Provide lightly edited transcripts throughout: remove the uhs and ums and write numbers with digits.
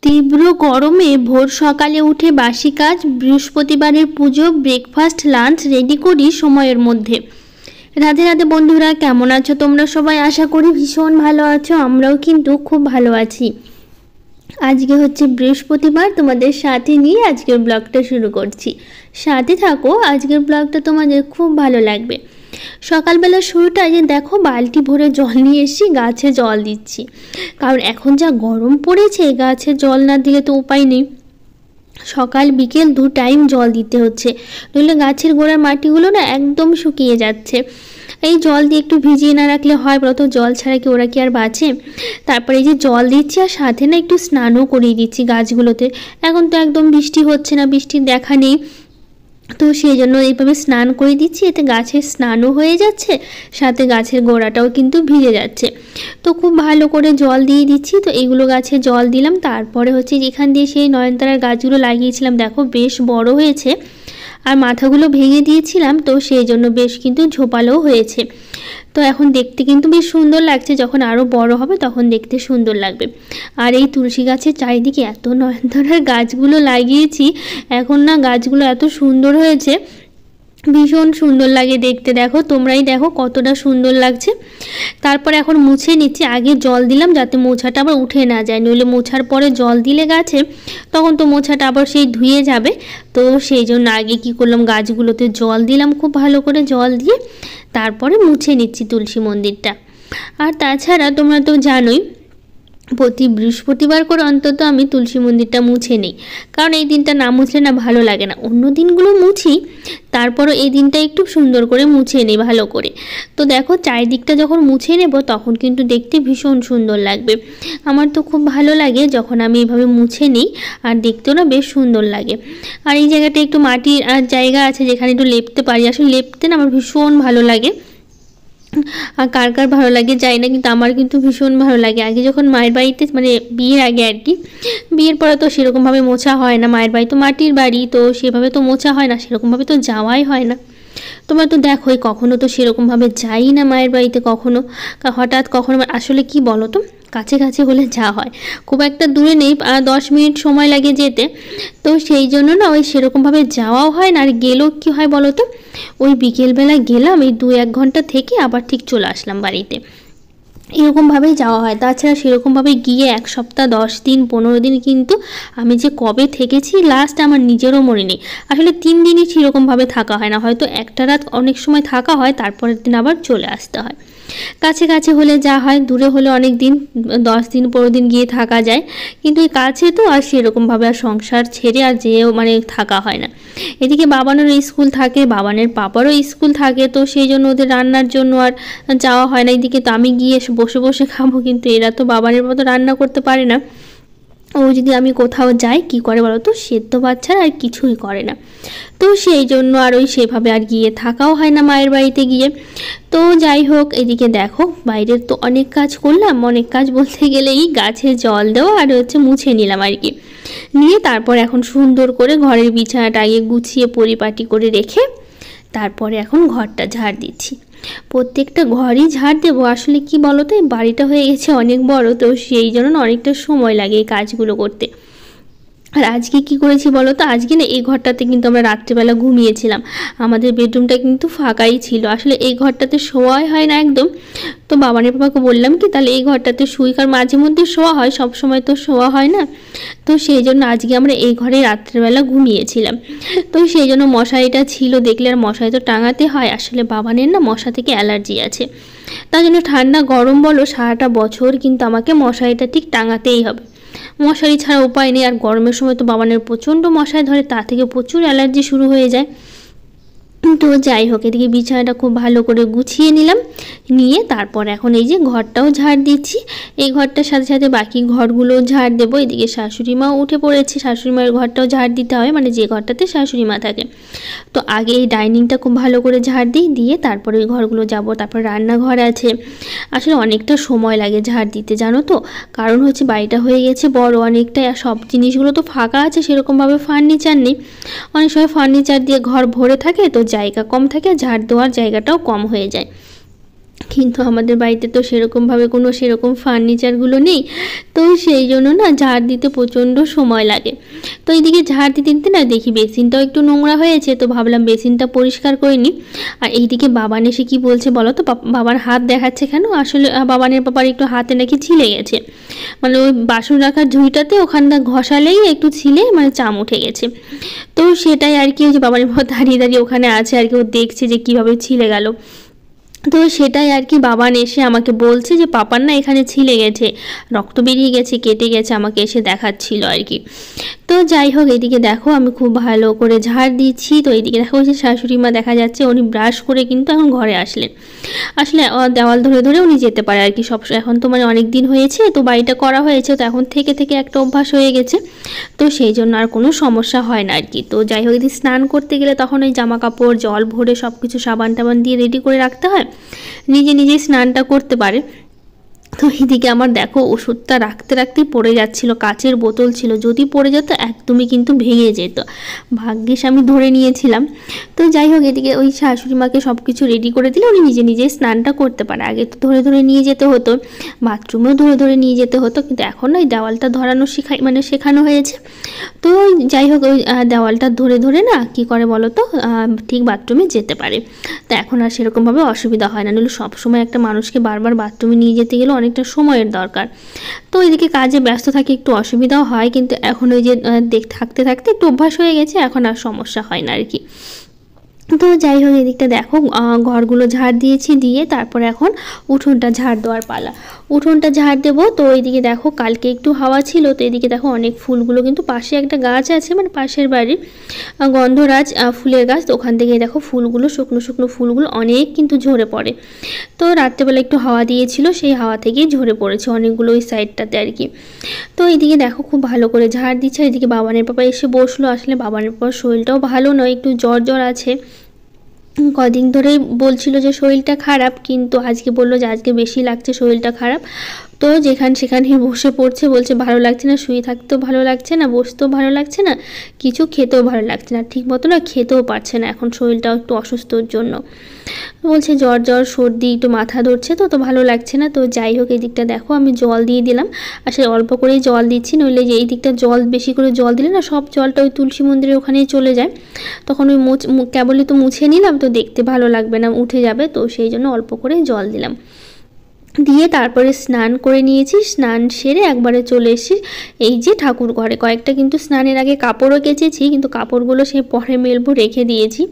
তীব্র গরমে ভোর সকালে উঠে বাসি কাজ, বৃহস্পতিবারের পুজো, ব্রেকফাস্ট, লাঞ্চ রেডি করি সময়ের মধ্যে। রাধে রাধে বন্ধুরা, কেমন আছো তোমরা সবাই? আশা করি ভীষণ ভালো আছো। আমরাও কিন্তু খুব ভালো আছি। আজকে হচ্ছে বৃহস্পতিবার, তোমাদের সাথে নিয়ে আজকের ব্লগটা শুরু করছি। সাথে থাকো, আজকের ব্লগটা তোমাদের খুব ভালো লাগবে। সকালবেলা শুরুটা যে দেখো, বালতি ভরে জল নিয়ে এসেছি, গাছে জল দিচ্ছি। কারণ এখন যা গরম পড়েছে, গাছে জল না দিলে তো উপায় নেই। সকাল বিকেল 2 টাইম জল দিতে হচ্ছে, নইলে গাছের গোড়ার মাটিগুলো না একদম শুকিয়ে যাচ্ছে। এই জল দিয়ে একটু ভিজিয়ে না রাখলে হয় বলো তো? জল ছাড়া কি ওরা কি আর বাঁচে? তারপরে এই যে জল দিচ্ছি, আর সাথে না একটু স্নানও করিয়ে দিচ্ছি গাছগুলোতে। এখন তো একদম বৃষ্টি হচ্ছে না, বৃষ্টির দেখা নেই, তো সেই জন্য এইভাবে স্নান করে দিচ্ছি। এতে গাছের স্নানও হয়ে যাচ্ছে, সাথে গাছের গোড়াটাও কিন্তু ভিজে যাচ্ছে। তো খুব ভালো করে জল দিয়ে দিচ্ছি। তো এইগুলো গাছে জল দিলাম। তারপরে হচ্ছে যেখান দিয়ে সেই নয়নতারার গাছগুলো লাগিয়েছিলাম, দেখো বেশ বড় হয়েছে, আর মাথাগুলো ভেঙে দিয়েছিলাম, তো সেই জন্য বেশ কিন্তু ঝোপালোও হয়েছে। তো এখন দেখতে কিন্তু বেশ সুন্দর লাগছে, যখন আরও বড় হবে তখন দেখতে সুন্দর লাগবে। আর এই তুলসী গাছের চারিদিকে এত নয়নতারার গাছগুলো লাগিয়েছি, এখন না গাছগুলো এত সুন্দর হয়েছে, ভীষণ সুন্দর লাগে দেখতে। দেখো, তোমরাই দেখো কতটা সুন্দর লাগছে। তারপর এখন মুছে নিচ্ছি। আগে জল দিলাম যাতে মোছাটা আবার উঠে না যায়, নইলে মোছার পরে জল দিলে গাছে, তখন তো মোছাটা আবার সেই ধুয়ে যাবে। তো সেই জন্য আগে কি করলাম, গাছগুলোতে জল দিলাম, খুব ভালো করে জল দিয়ে তারপরে মুছে নিচ্ছি তুলসী মন্দিরটা। আর তাছাড়া তোমরা তো জানোই, প্রতি বৃহস্পতিবার করে অন্তত আমি তুলসী মন্দিরটা মুছে নিই, কারণ এই দিনটা না মুছলে না ভালো লাগে না। অন্য দিনগুলো মুছি, তারপরও এই দিনটা একটু সুন্দর করে মুছে নিই ভালো করে। তো দেখো, চারিদিকটা যখন মুছে নেব তখন কিন্তু দেখতে ভীষণ সুন্দর লাগবে। আমার তো খুব ভালো লাগে যখন আমি এইভাবে মুছে নিই, আর দেখতেও না বেশ সুন্দর লাগে। আর এই জায়গাটা একটু মাটির জায়গা আছে, যেখানে একটু লেপতে পারি। আসলে লেপতে না আমার ভীষণ ভালো লাগে। আর কার কার ভালো লাগে জানি না, কিন্তু আমার কিন্তু ভীষণ ভালো লাগে। আগে যখন মায়ের বাড়িতে, মানে বিয়ের আগে আর কি, বিয়ের পরে তো সেরকমভাবে মোছা হয় না, মায়ের বাড়ি তো মাটির বাড়ি, তো সেভাবে তো মোছা হয় না, সেরকমভাবে তো যাওয়াই হয় না। তোমরা তো দেখোই, কখনো তো সেরকমভাবে যাই না মায়ের বাড়িতে, কখনো হঠাৎ কখনো। আসলে কি বলো তো, কাছে কাছে হলে যা হয়, খুব একটা দূরে নেই, 10 মিনিট সময় লাগে যেতে। তো সেই জন্য না ওই সেরকমভাবে যাওয়াও হয় না। আর গেলেও কী হয় বলো তো, ওই বিকেলবেলা গেলাম, এই 2-1 ঘন্টা থেকে আবার ঠিক চলে আসলাম বাড়িতে, এরকমভাবেই যাওয়া হয়। তাছাড়া সেরকমভাবে গিয়ে 1 সপ্তাহ, 10 দিন, 15 দিন কিন্তু আমি যে কবে থেকেছি লাস্ট আমার নিজেরও মনে নেই। আসলে 3 দিনই সেরকমভাবে থাকা হয় না, হয়তো একটা রাত অনেক সময় থাকা হয়, তারপরের দিন আবার চলে আসতে হয়। কাছে কাছে হলে যা হয়, দূরে হলে অনেক দিন, 10 দিন 15 দিন গিয়ে থাকা যায়, কিন্তু এই কাছে তো আর সেরকমভাবে আর সংসার ছেড়ে আর যেও মানে থাকা হয় না। এদিকে বাবানেরও স্কুল থাকে, বাবানের পাপারও স্কুল থাকে, তো সেই জন্য ওদের রান্নার জন্য আর যাওয়া হয় না। এদিকে তো আমি গিয়ে বসে বসে খাবো, কিন্তু এরা তো বাবানের মতো রান্না করতে পারে না। ও যদি আমি কোথাও যাই কি করে বলো তো, সেদ্ধ বাচ্চারা আর কিছুই করে না। তো সেই জন্য আর ওই সেভাবে আর গিয়ে থাকাও হয় না মায়ের বাড়িতে গিয়ে। তো যাই হোক, এদিকে দেখো বাইরের তো অনেক কাজ করলাম, অনেক কাজ বলতে গেলেই গাছে জল দেওয়া আর হচ্ছে মুছে নিলাম আর কি। নিয়ে তারপর এখন সুন্দর করে ঘরের বিছানাটা আগে গুছিয়ে পরিপাটি করে রেখে তারপরে এখন ঘরটা ঝাড় দিচ্ছি। প্রত্যেকটা ঘরই ঝাড় দেবো। আসলে কি বলো তো, এই বাড়িটা হয়ে গেছে অনেক বড়, তো সেই জন্য অনেকটা সময় লাগে এই কাজগুলো করতে। আর আজকে কি করেছি বলো তো, আজকে না এই ঘরটাতে কিন্তু আমরা রাত্রিবেলা ঘুমিয়েছিলাম। আমাদের বেডরুমটা কিন্তু ফাঁকাই ছিল, আসলে এই ঘরটাতে শোয়াই হয় না একদম। তো বাবানের পাপাকে বললাম কি তাহলে এই ঘরটাতে শুই, কারণ মাঝে মধ্যে শোয়া হয়, সব সময় তো শোয়া হয় না। তো সেই জন্য আজকে আমরা এই ঘরে রাত্রিবেলা ঘুমিয়েছিলাম। তো সেই জন্য মশারিটা ছিল, দেখলে আর মশারি তো টাঙাতে হয়। আসলে বাবানের না মশা থেকে অ্যালার্জি আছে, তার জন্য ঠান্ডা গরম বলো সারাটা বছর কিন্তু আমাকে মশারিটা ঠিক টাঙাতেই হবে। মশারি ছাড়া উপায় নেই। আর গরমের সময় তো বাবানের প্রচণ্ড মশায় ধরে, তা থেকে প্রচুর অ্যালার্জি শুরু হয়ে যায়। তো যাই হোক, এদিকে বিছানাটা খুব ভালো করে গুছিয়ে নিলাম, নিয়ে তারপর এখন এই যে ঘরটাও ঝাড় দিচ্ছি। এই ঘরটার সাথে সাথে বাকি ঘরগুলো ঝাড় দেবো। এদিকে শাশুড়ি মাও উঠে পড়েছে, শাশুড়ি মায়ের ঘরটাও ঝাড় দিতে হয়, মানে যে ঘরটাতে শাশুড়ি মা থাকে। তো আগে এই ডাইনিংটা খুব ভালো করে ঝাড় দিই, দিয়ে তারপরে ওই ঘরগুলো যাব। তারপর রান্নাঘর আছে, আসলে অনেকটা সময় লাগে ঝাড় দিতে জানো তো, কারণ হচ্ছে বাড়িটা হয়ে গেছে বড় অনেকটাই, আর সব জিনিসগুলো তো ফাঁকা আছে, সেরকমভাবে ফার্নিচার নেই। অনেক সময় ফার্নিচার দিয়ে ঘর ভরে থাকে, তো জায়গা কম থাকে, ঝাড় দেওয়ার জায়গাটাও কম হয়ে যায়। কিন্তু আমাদের বাড়িতে তো সেরকমভাবে কোনো সেরকম ফার্নিচারগুলো নেই, তো সেই জন্য না ঝাড় দিতে প্রচণ্ড সময় লাগে। তো এইদিকে ঝাড় দিতে দিতে না দেখি বেসিনটাও একটু নোংরা হয়েছে, তো ভাবলাম বেসিনটা পরিষ্কার করে নিই। আর এইদিকে বাবান এসে কী বলছে বলো তো, বাবার হাত দেখাচ্ছে কেন, আসলে বাবানের বাবার একটু হাতে নাকি ছিলে গেছে, মানে ওই বাসন রাখার ঝুঁইটাতে ওখানটা ঘষালেই একটু ছিলে মানে চাম উঠে গেছে। তো সেটাই আর কি, ওই যে বাবানের বাবা দাঁড়িয়ে দাঁড়িয়ে ওখানে আছে আর কি, ও দেখছে যে কীভাবে ছিলে গেল। তো সেটাই আর কি, বাবান এসে আমাকে বলছে যে পাপার না এখানে ছিলে গেছে, রক্ত বেরিয়ে গেছে, কেটে গেছে, আমাকে এসে দেখাচ্ছিল আর কি। তো যাই হোক, এদিকে দেখো আমি খুব ভালো করে ঝাড় দিচ্ছি। তো এইদিকে দেখো যে শাশুড়ি মা দেখা যাচ্ছে উনি ব্রাশ করে কিন্তু এখন ঘরে আসলেন। আসলে দেওয়াল ধরে ধরে উনি যেতে পারে আর কি সব, এখন তো মানে অনেক দিন হয়েছে তো বাড়িটা করা হয়েছে, তো এখন থেকে থেকে একটা অভ্যাস হয়ে গেছে, তো সেই জন্য আর কোনো সমস্যা হয় না আর কি। তো যাই হোক, যদি স্নান করতে গেলে তখন ওই জামা কাপড় জল ভরে সব কিছু সাবান টাবান দিয়ে রেডি করে রাখতে হয়, নিজে নিজেই স্নানটা করতে পারে। তো এইদিকে আমার দেখো ওষুধটা রাখতে রাখতেই পড়ে যাচ্ছিল, কাচের বোতল ছিল, যদি পড়ে যেত একদমই কিন্তু ভেঙে যেত, ভাগ্যিস আমি ধরে নিয়েছিলাম। তো যাই হোক, এদিকে ওই শাশুড়ি মাকে সব কিছু রেডি করে দিলে উনি নিজে নিজেই স্নানটা করতে পারে। আগে তো ধরে ধরে নিয়ে যেতে হতো, বাথরুমেও ধরে ধরে নিয়ে যেতে হতো, কিন্তু এখন ওই দেওয়ালটা ধরানো শেখানো হয়েছে। তো যাই হোক, ওই দেওয়ালটা ধরে ধরে না কি করে বলো তো, ঠিক বাথরুমে যেতে পারে। তো এখন আর সেরকমভাবে অসুবিধা হয় না, নাহলে সবসময় একটা মানুষকে বারবার বাথরুমে নিয়ে যেতে গেলে অনেকটা সময়ের দরকার। তো এদিকে কাজে ব্যস্ত থাকে, একটু অসুবিধাও হয়, কিন্তু এখন ওই যে থাকতে থাকতে একটু অভ্যাস হয়ে গেছে, এখন আর সমস্যা হয় না আর কি। তো যাই হোক, এদিকটা দেখো ঘরগুলো ঝাড় দিয়েছি, দিয়ে তারপরে এখন উঠোনটা ঝাড় দেওয়ার পালা। উঠোনটা ঝাড় দেবো। তো এইদিকে দেখো কালকে একটু হাওয়া ছিল, তো এদিকে দেখো অনেক ফুলগুলো কিন্তু পাশে একটা গাছ আছে, মানে পাশের বাড়ির গন্ধরাজ ফুলের গাছ, তো ওখান থেকে দেখো ফুলগুলো শুকনো শুকনো ফুলগুলো অনেক কিন্তু ঝরে পড়ে। তো রাত্রেবেলা একটু হাওয়া দিয়েছিল, সেই হাওয়া থেকেই ঝরে পড়েছে অনেকগুলো ওই সাইডটাতে আর কি। তো এইদিকে দেখো খুব ভালো করে ঝাড় দিচ্ছে। এদিকে বাবানের পাপা এসে বসলো, আসলে বাবানের পাপার শরীরটাও ভালো নয়, একটু জ্বর জ্বর আছে, কদিন ধরেই বলছিল যে শরীরটা খারাপ, কিন্তু আজকে বললো যে আজকে বেশি লাগছে শরীরটা খারাপ। তো সেখানেই বসে পড়ছে, বলছে ভালো লাগছে না, শুয়ে থাকতেও ভালো লাগছে না, বসতেও ভালো লাগছে না, কিছু খেতেও ভালো লাগছে না, ঠিক মতো না খেতেও পারছে না, এখন শরীরটাও একটু অসুস্থর জন্য বলছে জ্বর জ্বর সর্দি, একটু মাথা ধরছে, তো ভালো লাগছে না। তো যাই হোক, এই দিকটা দেখো আমি জল দিয়ে দিলাম, আসলে অল্প করেই জল দিচ্ছি, নইলে যে এই দিকটা জল বেশি করে জল দিলে না সব জলটা ওই তুলসী মন্দিরের ওখানেই চলে যায়, তখন ওই কেবলই তো মুছে নিলাম, তো দেখতে ভালো লাগবে না, উঠে যাবে, তো সেই জন্য অল্প করে জল দিলাম, দিয়ে তারপরে স্নান করে নিয়েছি। স্নান সেরে একবারে চলে এসেছি এই যে ঠাকুর ঘরে। কয়েকটা কিন্তু স্নানের আগে কাপড়ও কেচেছি, কিন্তু কাপড়গুলো সে পরে মেলবো রেখে দিয়েছি,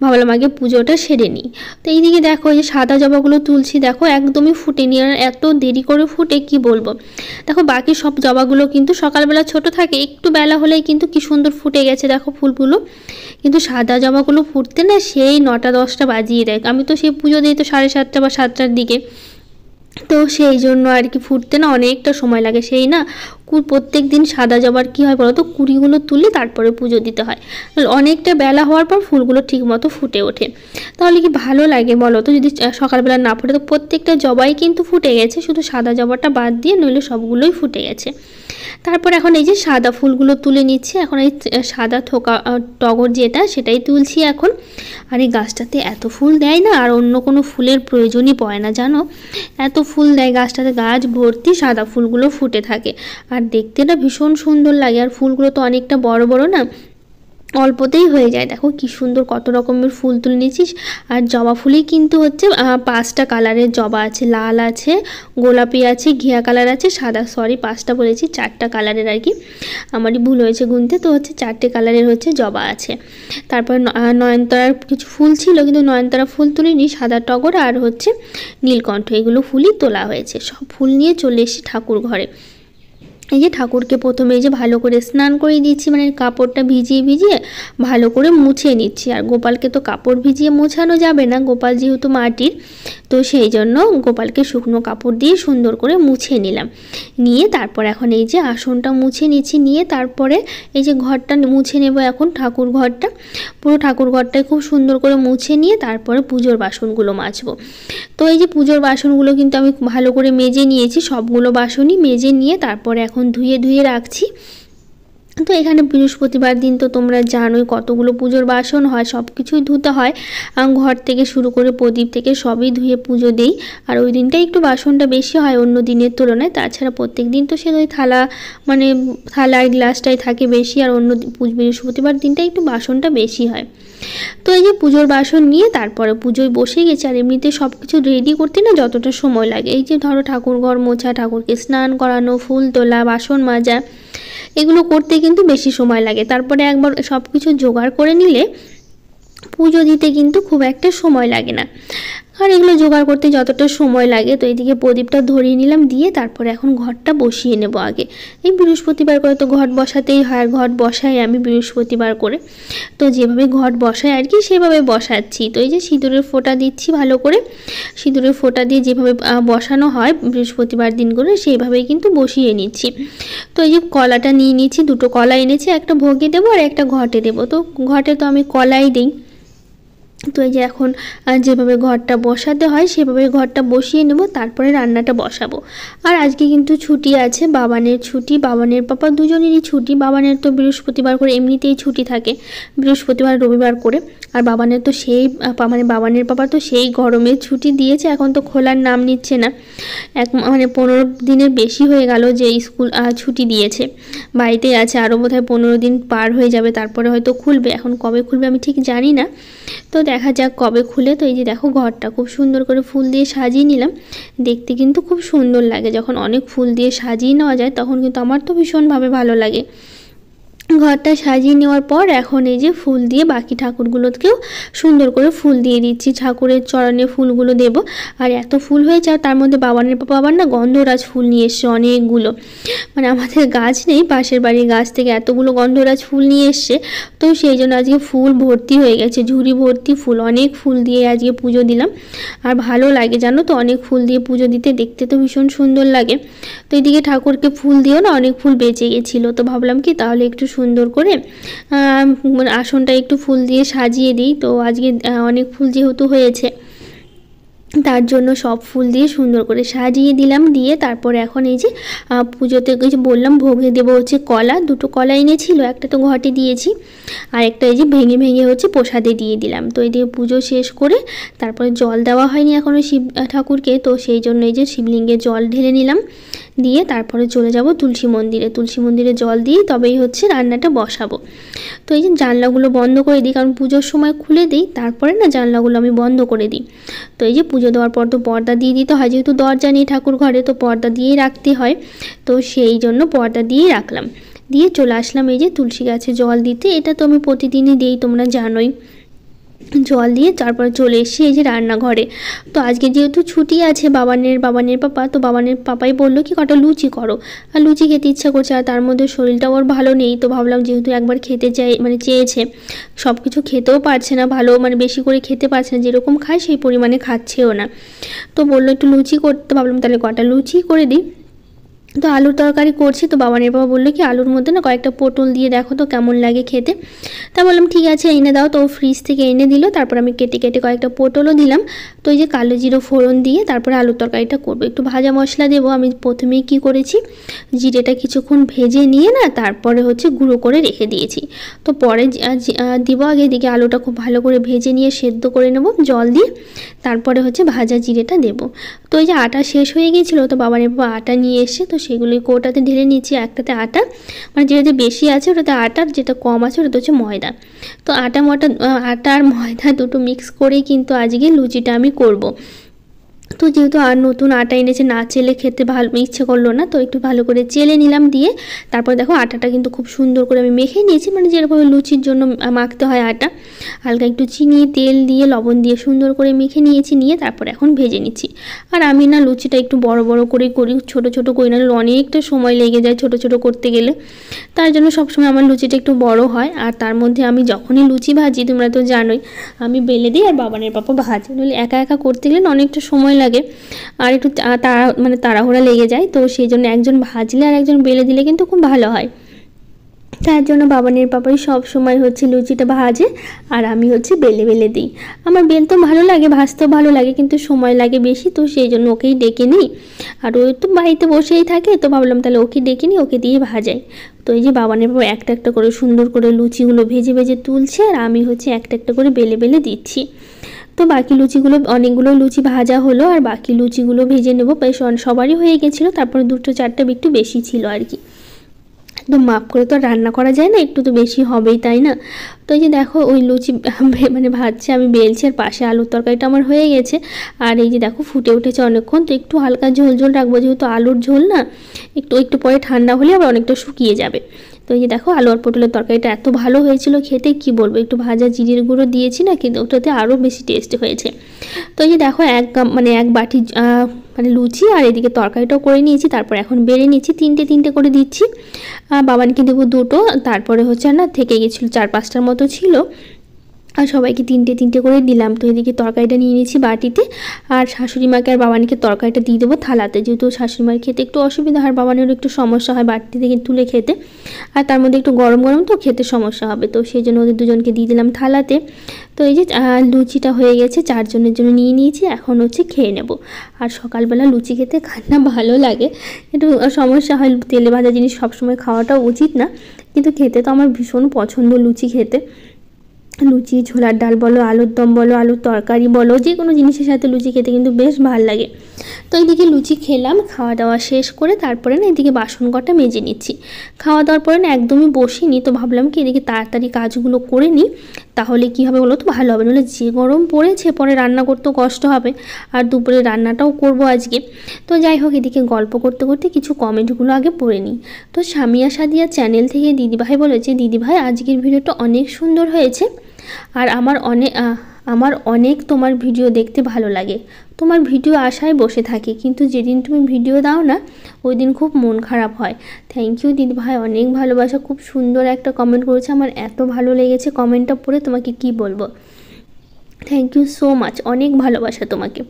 ভাবলাম আগে পুজোটা সেরে নিই। তো এইদিকে দেখো এই যে সাদা জবাগুলো তুলছি, দেখো একদমই ফুটেনি, আর এত দেরি করে ফুটে কি বলবো। দেখো বাকি সব জবাগুলো কিন্তু সকালবেলা ছোট থাকে, একটু বেলা হলেই কিন্তু কি সুন্দর ফুটে গেছে দেখো ফুলগুলো, কিন্তু সাদা জবাগুলো ফুটতে না সেই 9টা-10টা বাজিয়ে দেয়। আমি তো সেই পুজো দিই তো 7:30 বা 7টার দিকে, তো সেই জন্য আর কি ফুটতে না অনেকটা সময় লাগে। সেই না প্রত্যেক দিন সাদা জবার কী হয় বলো তো, কুড়িগুলো তুলে তারপরে পুজো দিতে হয়, অনেকটা বেলা হওয়ার পর ফুলগুলো ঠিক মতো ফুটে ওঠে, তাহলে কি ভালো লাগে বলো তো। যদি সকালবেলা না ফুটে, তো প্রত্যেকটা জবাই কিন্তু ফুটে গেছে, শুধু সাদা জবাটা বাদ দিয়ে, নইলে সবগুলোই ফুটে গেছে। তারপর এখন এই যে সাদা ফুলগুলো তুলে নিচ্ছি, এখন এই সাদা টগর যেটা সেটাই তুলছি এখন। আর এই গাছটাতে এত ফুল দেয় না, আর অন্য কোনো ফুলের প্রয়োজনই পড়ে না জানো, এত ফুল দেয় গাছটাতে, গাছ ভর্তি সাদা ফুলগুলো ফুটে থাকে, আর দেখতে না ভীষণ সুন্দর লাগে। আর ফুলগুলো তো অনেকটা বড় বড় না, অল্পতেই হয়ে যায়। দেখো কি সুন্দর কত রকমের ফুল তুলে নিয়েছিস। আর জবা ফুলই কিন্তু হচ্ছে 5টা কালারের জবা আছে, লাল আছে, গোলাপি আছে, ঘিয়া কালার আছে, সাদা, সরি 5টা বলেছি, 4টা কালারের আর কি, আমারই ভুল হয়েছে গুনতে, তো হচ্ছে 4টে কালারের হচ্ছে জবা আছে। তারপর নয়নতারার কিছু ফুল ছিল, কিন্তু নয়নতারা ফুল তুলিনি, সাদা টগর আর হচ্ছে নীলকণ্ঠ, এগুলো ফুলই তোলা হয়েছে। সব ফুল নিয়ে চলে এসেছি ঠাকুর ঘরে। এই যে ঠাকুরকে প্রথমে এই যে ভালো করে স্নান করে দিচ্ছি, মানে কাপড়টা ভিজিয়ে ভিজিয়ে ভালো করে মুছে নিচ্ছি। আর গোপালকে তো কাপড় ভিজিয়ে মোছানো যাবে না, গোপাল যেহেতু মাটির, তো সেই জন্য গোপালকে শুকনো কাপড় দিয়ে সুন্দর করে মুছে নিলাম। নিয়ে তারপর এখন এই যে আসনটা মুছে নিচ্ছি, নিয়ে তারপরে এই যে ঘরটা মুছে নেব এখন, ঠাকুর ঘরটা, পুরো ঠাকুর ঘরটাই খুব সুন্দর করে মুছে নিয়ে তারপরে পুজোর বাসনগুলো মাজবো। তো এই যে পুজোর বাসনগুলো কিন্তু আমি ভালো করে মেজে নিয়েছি, সবগুলো বাসনই মেজে নিয়ে তারপরে এখন ধুয়ে রাখছি। তো এখানে বৃহস্পতিবার দিন তো তোমরা জানোই কতগুলো পুজোর বাসন হয়, সব কিছুই ধুতে হয়। ঘর থেকে শুরু করে প্রদীপ থেকে সবই ধুয়ে পুজো দিই। আর ওই দিনটাই একটু বাসনটা বেশি হয় অন্য দিনের তুলনায়। তাছাড়া প্রত্যেক দিন তো সে ওই থালা মানে থালার গ্লাসটাই থাকে বেশি, আর অন্য বৃহস্পতিবার দিনটা একটু বাসনটা বেশি হয়। তো এই যে পুজোর বাসন নিয়ে তারপরে পুজোয় বসে গেছি। আর এমনিতে সব কিছু রেডি করতে না যতটা সময় লাগে, এই যে ধরো ঠাকুর ঘর মোছা, ঠাকুরকে স্নান করানো, ফুল তোলা, বাসন মাজা, এগুলো করতে কিন্তু বেশি সময় লাগে। তারপরে একবার সব কিছু জোগাড় করে নিলে পুজো দিতে কিন্তু খুব একটা সময় লাগে না। আর এগুলো জোগাড় করতে যতটা সময় লাগে, তো এইদিকে প্রদীপটা ধরিয়ে নিলাম, দিয়ে তারপরে এখন ঘরটা বসিয়ে নেব আগে। এই বৃহস্পতিবার করে তো ঘট বসাতেই হয়, আর ঘট বসাই আমি বৃহস্পতিবার করে। তো যেভাবে ঘট বসাই আর কি সেভাবে বসাচ্ছি। তো এই যে সিঁদুরের ফোঁটা দিচ্ছি ভালো করে, সিঁদুরের ফোঁটা দিয়ে যেভাবে বসানো হয় বৃহস্পতিবার দিন করে সেইভাবেই কিন্তু বসিয়ে নিচ্ছি। তো এই যে কলাটা নিয়ে নিচ্ছি, দুটো কলা এনেছি, একটা ভোগে দেবো আর একটা ঘটে দেবো। তো ঘটে তো আমি কলাই দিই। তো এই যে এখন যেভাবে ঘরটা বসাতে হয় সেভাবে ঘরটা বসিয়ে নেব, তারপরে রান্নাটা বসাবো। আর আজকে কিন্তু ছুটি আছে, বাবানের ছুটি, বাবানের পাপা দুজনেরই ছুটি। বাবানের তো বৃহস্পতিবার করে এমনিতেই ছুটি থাকে, বৃহস্পতিবার রবিবার করে। আর বাবানের তো সেই মানে বাবানের পাপা তো সেই গরমের ছুটি দিয়েছে, এখন তো খোলার নাম নিচ্ছে না। মানে 15 দিনের বেশি হয়ে গেল যে স্কুল ছুটি দিয়েছে, বাড়িতেই আছে। আরও বোধহয় 15 দিন পার হয়ে যাবে, তারপরে হয়তো খুলবে। এখন কবে খুলবে আমি ঠিক জানি না, তো দেখা যাক কবে খুলে। তো এই যে দেখো ঘরটা খুব সুন্দর করে ফুল দিয়ে সাজিয়ে নিলাম। দেখতে কিন্তু খুব সুন্দর লাগে, যখন অনেক ফুল দিয়ে সাজিয়ে নেওয়া যায় তখন কিন্তু আমার তো ভীষণভাবে ভালো লাগে। ঘরটা সাজিয়ে নেওয়ার পর এখন এই যে ফুল দিয়ে বাকি ঠাকুরগুলোকেও সুন্দর করে ফুল দিয়ে দিচ্ছি, ঠাকুরের চরণে ফুলগুলো দেব। আর এত ফুল হয়েছে, আর তার মধ্যে বাবানের পাপা আবার না গন্ধরাজ ফুল নিয়ে এসছে অনেকগুলো। মানে আমাদের গাছ নেই, পাশের বাড়ির গাছ থেকে এতগুলো গন্ধরাজ ফুল নিয়ে এসছে। তো সেই জন্য আজকে ফুল ভর্তি হয়ে গেছে, ঝুড়ি ভর্তি ফুল, অনেক ফুল দিয়ে আজকে পুজো দিলাম। আর ভালো লাগে জানো তো, অনেক ফুল দিয়ে পুজো দিতে, দেখতে তো ভীষণ সুন্দর লাগে। তো এদিকে ঠাকুরকে ফুল দিয়েও না অনেক ফুল বেঁচে গেছিলো, তো ভাবলাম কি তাহলে একটু সুন্দর করে আসনটা একটু ফুল দিয়ে সাজিয়ে দিই। তো আজকে অনেক ফুল যেহেতু হয়েছে তার জন্য সব ফুল দিয়ে সুন্দর করে সাজিয়ে দিলাম। দিয়ে তারপরে এখন এই যে পুজোতে যে বললাম ভোগে দেবো হচ্ছে কলা, দুটো কলা এনেছিল, একটা তো ঘটে দিয়েছি, আর একটা এই যে ভেঙে ভেঙে হচ্ছে প্রসাদে দিয়ে দিলাম। তো এই দিয়ে পুজো শেষ করে তারপরে জল দেওয়া হয়নি এখনও শিব ঠাকুরকে, তো সেই জন্য এই যে শিবলিঙ্গে জল ঢেলে নিলাম, দিয়ে তারপরে চলে যাব তুলসী মন্দিরে। তুলসী মন্দিরে জল দিয়ে তবেই হচ্ছে রান্নাটা বসাবো। তো এই যে জানলাগুলো বন্ধ করে দিই, কারণ পুজোর সময় খুলে দিই, তারপরে না জানলাগুলো আমি বন্ধ করে দিই। তো এই যে পুজো দেওয়ার পর তো পর্দা দিয়ে দিতে হয়, যেহেতু দরজা নেই ঠাকুর ঘরে, তো পর্দা দিয়েই রাখতে হয়। তো সেই জন্য পর্দা দিয়েই রাখলাম, দিয়ে চলে আসলাম এই যে তুলসী গাছে জল দিতে। এটা তো আমি প্রতিদিনই দিই, তোমরা জানোই। জল দিয়ে তারপরে চলে এসেছি এই যে রান্নাঘরে। তো আজকে যেহেতু ছুটি আছে বাবানের পাপা, তো বাবানের পাপাই বললো কি কটা লুচি করো। আর লুচি খেতে ইচ্ছা করছে, আর তার মধ্যে শরীরটাও ওর ভালো নেই। তো ভাবলাম যেহেতু একবার খেতে চাই, মানে চেয়েছে, সব কিছু খেতেও পারছে না ভালো, মানে বেশি করে খেতে পারছে না, যেরকম খায় সেই পরিমাণে খাচ্ছেও না। তো বললো একটু লুচি করতে, ভাবলাম তাহলে কটা লুচি করে দিই। তো আলুর তরকারি করছি, তো বাবানের বাবা বললো কি আলুর মধ্যে না কয়েকটা পটল দিয়ে দেখো তো কেমন লাগে খেতে। তা বললাম ঠিক আছে এনে দাও, তো ফ্রিজ থেকে এনে দিল। তারপর আমি কেটে কেটে কয়েকটা পটলও দিলাম। তো এই যে কালো জিরো ফোড়ন দিয়ে তারপরে আলুর তরকারিটা করবো। একটু ভাজা মশলা দেবো। আমি প্রথমেই কি করেছি, জিরেটা কিছুক্ষণ ভেজে নিয়ে না তারপরে হচ্ছে গুঁড়ো করে রেখে দিয়েছি। তো পরে দিব আগে, এদিকে আলুটা খুব ভালো করে ভেজে নিয়ে সেদ্ধ করে নেব জল দিয়ে, তারপরে হচ্ছে ভাজা জিরেটা দেব। তো এই যে আটা শেষ হয়ে গিয়েছিলো, তো বাবানের বাবা আটা নিয়ে এসে, তো সেগুলোই কৌটাতে ঢেলে নিচ্ছি। একটাতে আটা, মানে যেটা বেশি আছে ওটাতে আটা, যেটা কম আছে ওটাতে হচ্ছে ময়দা। তো আটা আর ময়দা দুটো মিক্স করেই কিন্তু আজকে লুচিটা আমি করব। তো যেহেতু আর নতুন আটা এনেছে, না চেলে খেতে ভালো ইচ্ছে করলো না, তো একটু ভালো করে চেলে নিলাম। দিয়ে তারপর দেখো আটাটা কিন্তু খুব সুন্দর করে আমি মেখে নিয়েছি, মানে যেরকম লুচির জন্য মাখতে হয় আটা, হালকা একটু চিনি তেল দিয়ে লবণ দিয়ে সুন্দর করে মেখে নিয়েছি। নিয়ে তারপর এখন ভেজে নিচ্ছি। আর আমি না লুচিটা একটু বড় বড় করেই করি, ছোট ছোট করি না, অনেকটা সময় লেগে যায় ছোট ছোট করতে গেলে। তার জন্য সবসময় আমার লুচিটা একটু বড় হয়। আর তার মধ্যে আমি যখনই লুচি ভাজি, তোমরা তো জানোই, আমি বেলে দিই আর বাবানের পাপা ভাজে, নইলে একা একা করতে গেলে অনেকটা সময় লাগে আর একটু তাড়াহুড়া লেগে যায়। তো সেই জন্য একজন ভাজলে আর একজন বেলে দিলে কিন্তু খুব ভালো হয়। তার জন্য বাবানের পাপাই সব সময় হচ্ছে লুচিটা ভাজে, আর আমি হচ্ছে বেলে দিই। আমার বেলতেও ভালো লাগে, ভাজতেও ভালো লাগে, কিন্তু সময় লাগে বেশি, তো সেই জন্য ওকেই ডেকে নিই। আর ওই তো বাড়িতে বসেই থাকে, তো ভাবলাম তাহলে ওকে ডেকে নিই, ওকে দিয়ে ভাজাই। তো এই যে বাবানের বাবা একটা একটা করে সুন্দর করে লুচিগুলো ভেজে ভেজে তুলছে, আর আমি হচ্ছে একটা একটা করে বেলে বেলে দিচ্ছি। তো বাকি লুচিগুলো, অনেকগুলো লুচি ভাজা হলো, আর বাকি লুচিগুলো ভেজে নেবো। বেশ সবারই হয়ে গেছিলো, তারপরে 2-4টা একটু বেশি ছিল আর কি। একদম মাপ করে তো আর রান্না করা যায় না, একটু তো বেশি হবেই, তাই না? তো এই যে দেখো ওই লুচি মানে ভাজছে, আমি বেলছি, আর পাশে আলুর তরকারিটা আমার হয়ে গেছে। আর এই যে দেখো ফুটে উঠেছে অনেকক্ষণ। তো একটু হালকা ঝোল ঝোল রাখবো, যেহেতু আলুর ঝোল না, একটু পরে ঠান্ডা হলে আবার অনেকটা শুকিয়ে যাবে। তো এই যে দেখো আলু আর পটলের তরকারিটা এত ভালো হয়েছিল খেতে, কি বলবো। একটু ভাজা জিরের গুঁড়ো দিয়েছি না, কিন্তু ওটাতে আরও বেশি টেস্ট হয়েছে। তো এই যে দেখো এক বাটি মানে লুচি, আর এদিকে তরকারিটাও করে নিয়েছি। তারপর এখন বেড়ে নিয়েছি, 3টে করে দিচ্ছি। বাবানকে দেবো 2টো, তারপরে হচ্ছে না থেকে গেছিলো 4-5টার মতো ছিল, আর সবাইকে 3টে করে দিলাম। তো এদিকে তরকারিটা নিয়ে নিয়েছি বাটিতে, আর শাশুড়ি মাকে আর বাবানিকে তরকারিটা দিয়ে দেবো থালাতে, যেহেতু শাশুড়ি মায়ের খেতে একটু অসুবিধা হয়, বাবানেরও একটু সমস্যা হয় বাটি থেকে তুলে খেতে, আর তার মধ্যে একটু গরম গরম তো খেতে সমস্যা হবে। তো সেই জন্য ওদের দুজনকে দিয়ে দিলাম থালাতে। তো এই যে লুচিটা হয়ে গেছে, 4 জনের জন্য নিয়ে নিয়েছি, এখন হচ্ছে খেয়ে নেব। আর সকালবেলা লুচি খেতে খান্না ভালো লাগে, একটু সমস্যা হয়, তেলে ভাজা জিনিস সবসময় খাওয়াটাও উচিত না, কিন্তু খেতে তো আমার ভীষণ পছন্দ লুচি খেতে। লুচি, ছোলার ডাল বলো, আলুর দম বলো, আলুর তরকারি বলো, যে কোনো জিনিসের সাথে লুচি খেতে কিন্তু বেশ ভালো লাগে। তো এইদিকে লুচি খেলাম, খাওয়া দাওয়া শেষ করে তারপরে না এদিকে বাসন কটা মেজে নিচ্ছি। খাওয়া দাওয়ার পরে না একদমই বসিনি, তো ভাবলাম কি এদিকে তাড়াতাড়ি কাজগুলো করে নিই, তাহলে কি হবে বলো তো, ভালো হবে। নাহলে যে গরম পড়েছে, পরে রান্না করতেও কষ্ট হবে, আর দুপুরে রান্নাটাও করব আজকে। তো যাই হোক, এদিকে গল্প করতে করতে কিছু কমেন্টগুলো আগে পড়ে নিই। তো সামিয়া সাদিয়া চ্যানেল থেকে দিদিভাই বলেছে, দিদিভাই আজকের ভিডিওটা অনেক সুন্দর হয়েছে, আর আমার অনেক তোমার ভিডিও দেখতে ভালো লাগে। তোমার ভিডিও আশায় বসে থাকি, কিন্তু যেদিন তুমি ভিডিও দাও না, ওই দিন খুব মন খারাপ হয়। থ্যাংক ইউ দিদিভাই, অনেক ভালোবাসা। খুব সুন্দর একটা কমেন্ট করেছে, আমার এত ভালো লেগেছে কমেন্টটা পড়ে, তোমাকে কি বলবো। থ্যাংক ইউ সো মাচ, অনেক ভালোবাসা তোমাকে।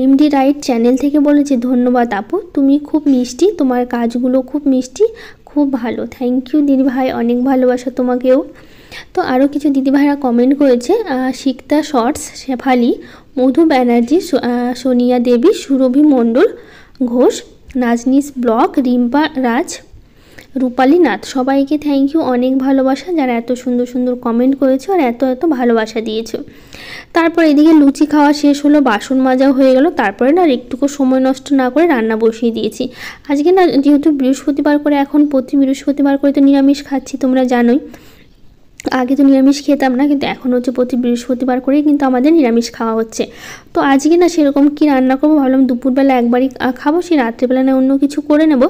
এমডি রাইট চ্যানেল থেকে বলেছে, ধন্যবাদ আপু, তুমি খুব মিষ্টি, তোমার কাজগুলো খুব মিষ্টি, খুব ভালো। থ্যাংক ইউ দিদিভাই, অনেক ভালোবাসা তোমাকেও। তো আরও কিছু দিদিভাইরা কমেন্ট করেছে, শিকতা শর্টস, শেফালি, মধু ব্যানার্জি, সোনিয়া দেবী, সুরভি মণ্ডল ঘোষ, নাজনিস ব্লগ, রিম্পা রাজ, রূপালী নাথ, সবাইকে থ্যাংক ইউ, অনেক ভালোবাসা, যারা এত সুন্দর সুন্দর কমেন্ট করেছো আর এত ভালোবাসা দিয়েছো। তারপর এদিকে লুচি খাওয়া শেষ হলো, বাসন মাজাও হয়ে গেল, তারপরে না একটুকু সময় নষ্ট না করে রান্না বসিয়ে দিয়েছি। আজকে না যেহেতু বৃহস্পতিবার করে, এখন প্রতি বৃহস্পতিবার করে তো নিরামিষ খাচ্ছি, তোমরা জানোই। আগে তো নিরামিষ খেতাম না, কিন্তু এখন হচ্ছে প্রতি বৃহস্পতিবার করেই কিন্তু আমাদের নিরামিষ খাওয়া হচ্ছে। তো আজকে না সেরকম কি রান্না করবো ভাবলাম, দুপুরবেলা একবারই খাবো, সেই রাত্রেবেলা না অন্য কিছু করে নেব।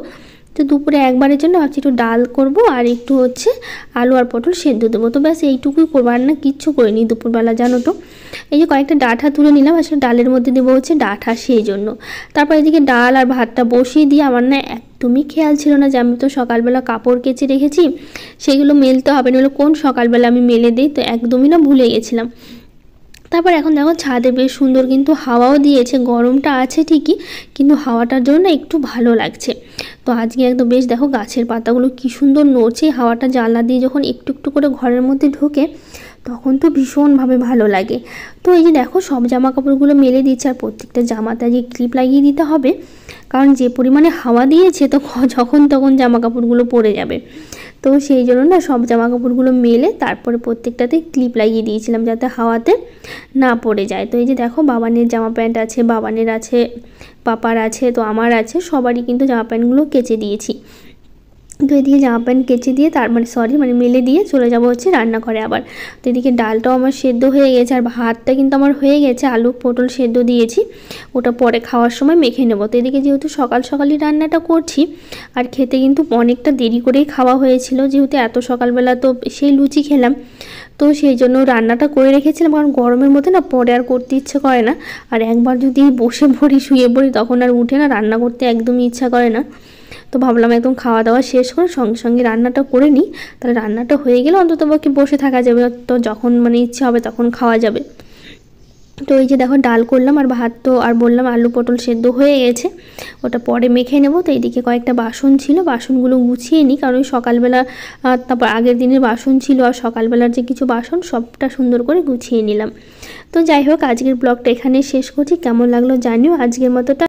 তো দুপুরে একবারের জন্য ভাবছি একটু ডাল করব, আর একটু হচ্ছে আলু আর পটল সেদ্ধ দেবো। তো ব্যাস এইটুকুই করবো, আর না কিচ্ছু করিনি দুপুরবেলা, জানো তো। এই যে কয়েকটা ডাঁটা তুলে নিলাম, আসলে ডালের মধ্যে দেবো হচ্ছে ডাঁটা, সেই জন্য। তারপর এদিকে ডাল আর ভাতটা বসিয়ে দিয়ে আমার না একদমই খেয়াল ছিল না যে আমি তো সকালবেলা কাপড় কেচে রেখেছি, সেগুলো মেলতে হবে, নাহলে কোন সকালবেলা আমি মেলে দিই, তো একদমই না ভুলে গেছিলাম। তারপর এখন দেখো ছাদে বেশ সুন্দর কিন্তু হাওয়াও দিয়েছে, গরমটা আছে ঠিকই, কিন্তু হাওয়াটার জন্য না একটু ভালো লাগছে। তো আজকে একদম বেশ দেখো গাছের পাতাগুলো কি সুন্দর নড়ছে, হাওয়াটা জানলা দিয়ে যখন একটু একটু করে ঘরের মধ্যে ঢোকে, তখন তো ভীষণভাবে ভালো লাগে। তো এই যে দেখো সব জামা কাপড়গুলো মেলে দিচ্ছে, আর প্রত্যেকটা জামাতে আজকে ক্লিপ লাগিয়ে দিতে হবে, কারণ যে পরিমাণে হাওয়া দিয়েছে, তো যখন তখন জামা কাপড়গুলো পরে যাবে। তো সেই জন্য না সব জামা কাপড়গুলো মেলে তারপরে প্রত্যেকটাতে ক্লিপ লাগিয়ে দিয়েছিলাম, যাতে হাওয়াতে না পড়ে যায়। তো এই যে দেখো বাবানের জামা প্যান্ট আছে, বাবানের আছে, পাপার আছে, তো আমার আছে, সবারই কিন্তু জামা প্যান্টগুলো কেচে দিয়েছি। তো এদিকে জামা প্যান্ট কেচে দিয়ে মেলে দিয়ে চলে যাব হচ্ছে রান্নাঘরে আবার। তো এদিকে ডালটাও আমার সেদ্ধ হয়ে গেছে, আর ভাতটা কিন্তু আমার হয়ে গেছে, আলু পটল সেদ্ধ দিয়েছি, ওটা পরে খাওয়ার সময় মেখে নেব। তো এদিকে যেহেতু সকালই রান্নাটা করছি, আর খেতে কিন্তু অনেকটা দেরি করেই খাওয়া হয়েছিল, যেহেতু এত সকালবেলা তো সেই লুচি খেলাম, তো সেই জন্য রান্নাটা করে রেখেছিলাম, কারণ গরমের মধ্যে না পরে আর করতে ইচ্ছে করে না, আর একবার যদি বসে পড়ি শুয়ে পড়ি তখন আর উঠে না রান্না করতে একদমই ইচ্ছা করে না। তো ভাবলাম একদম খাওয়া দাওয়া শেষ করে সঙ্গে সঙ্গে রান্নাটা করে নিই, তাহলে রান্নাটা হয়ে গেলে অন্তত পক্ষে বসে থাকা যাবে, তো যখন ইচ্ছে হবে তখন খাওয়া যাবে। তো এই যে দেখো ডাল করলাম, আর ভাত তো আর বললাম আলু পটল সেদ্ধ হয়ে গেছে, ওটা পরে মেখে নেব। তো এইদিকে কয়েকটা বাসন ছিল, বাসনগুলো গুছিয়ে নিই, কারণ ওই সকালবেলা তারপর আগের দিনের বাসন ছিল, আর সকালবেলার যে কিছু বাসন সবটা সুন্দর করে গুছিয়ে নিলাম। তো যাই হোক, আজকের ব্লগটা এখানে শেষ করছি, কেমন লাগলো জানিও। আজকের মতোটা